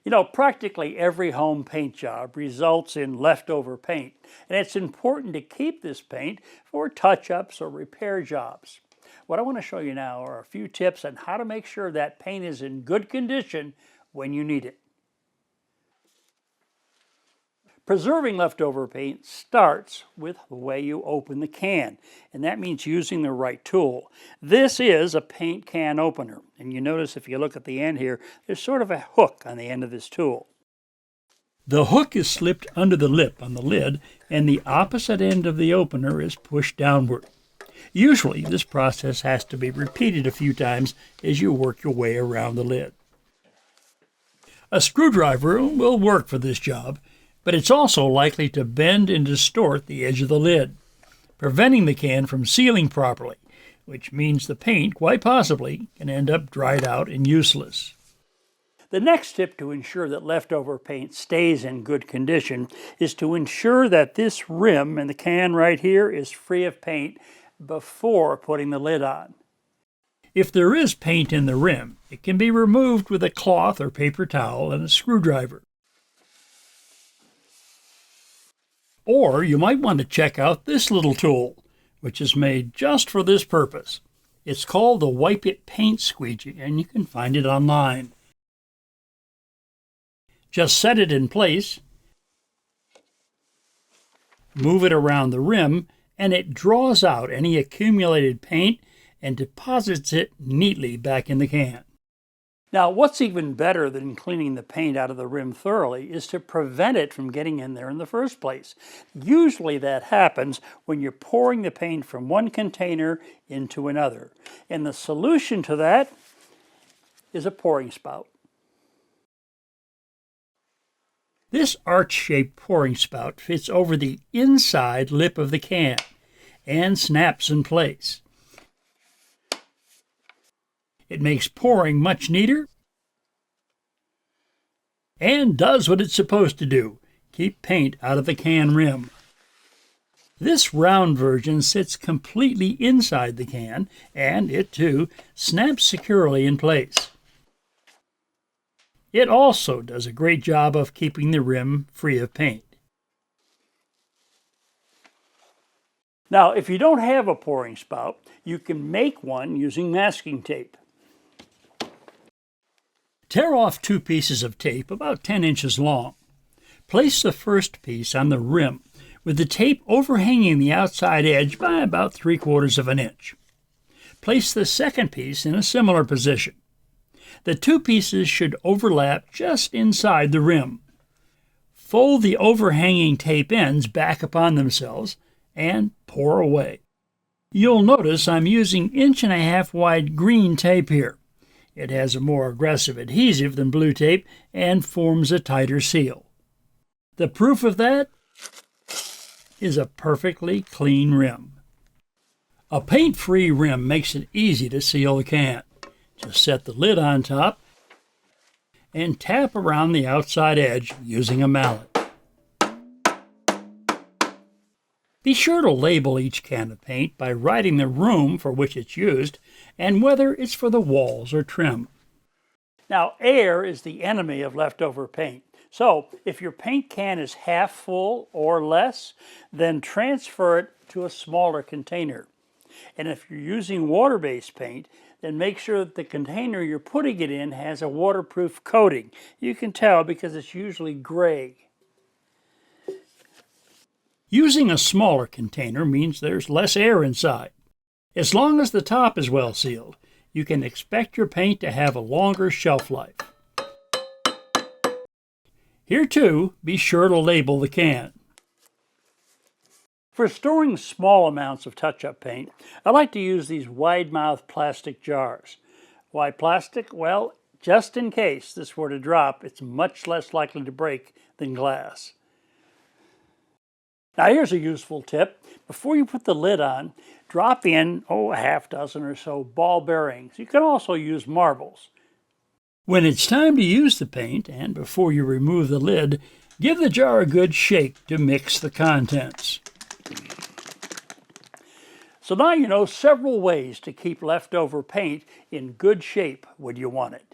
You know, practically every home paint job results in leftover paint, and it's important to keep this paint for touch-ups or repair jobs. What I want to show you now are a few tips on how to make sure that paint is in good condition when you need it. Preserving leftover paint starts with the way you open the can, and that means using the right tool. This is a paint can opener, and you notice if you look at the end here, there's sort of a hook on the end of this tool. The hook is slipped under the lip on the lid, and the opposite end of the opener is pushed downward. Usually, this process has to be repeated a few times as you work your way around the lid. A screwdriver will work for this job, but it's also likely to bend and distort the edge of the lid, preventing the can from sealing properly, which means the paint, quite possibly, can end up dried out and useless. The next tip to ensure that leftover paint stays in good condition is to ensure that this rim in the can right here is free of paint before putting the lid on. If there is paint in the rim, it can be removed with a cloth or paper towel and a screwdriver. Or you might want to check out this little tool, which is made just for this purpose. It's called the Wipe It Paint Squeegee, and you can find it online. Just set it in place, move it around the rim, and it draws out any accumulated paint and deposits it neatly back in the can. Now, what's even better than cleaning the paint out of the rim thoroughly is to prevent it from getting in there in the first place. Usually that happens when you're pouring the paint from one container into another. And the solution to that is a pouring spout. This arch-shaped pouring spout fits over the inside lip of the can and snaps in place. It makes pouring much neater and does what it's supposed to do, keep paint out of the can rim. This round version sits completely inside the can, and it too snaps securely in place. It also does a great job of keeping the rim free of paint. Now, if you don't have a pouring spout, you can make one using masking tape. Tear off 2 pieces of tape about 10 inches long. Place the first piece on the rim with the tape overhanging the outside edge by about 3/4 of an inch. Place the second piece in a similar position. The 2 pieces should overlap just inside the rim. Fold the overhanging tape ends back upon themselves and pour away. You'll notice I'm using 1.5 inch wide green tape here. It has a more aggressive adhesive than blue tape and forms a tighter seal. The proof of that is a perfectly clean rim. A paint-free rim makes it easy to seal the can. Just set the lid on top and tap around the outside edge using a mallet. Be sure to label each can of paint by writing the room for which it's used and whether it's for the walls or trim. Now, air is the enemy of leftover paint. So, if your paint can is half full or less, then transfer it to a smaller container. And if you're using water-based paint, then make sure that the container you're putting it in has a waterproof coating. You can tell because it's usually gray. Using a smaller container means there's less air inside. As long as the top is well sealed, you can expect your paint to have a longer shelf life. Here too, be sure to label the can. For storing small amounts of touch-up paint, I like to use these wide-mouth plastic jars. Why plastic? Well, just in case this were to drop, it's much less likely to break than glass. Now here's a useful tip. Before you put the lid on, drop in, a half dozen or so ball bearings. You can also use marbles. When it's time to use the paint, and before you remove the lid, give the jar a good shake to mix the contents. So now you know several ways to keep leftover paint in good shape when you want it.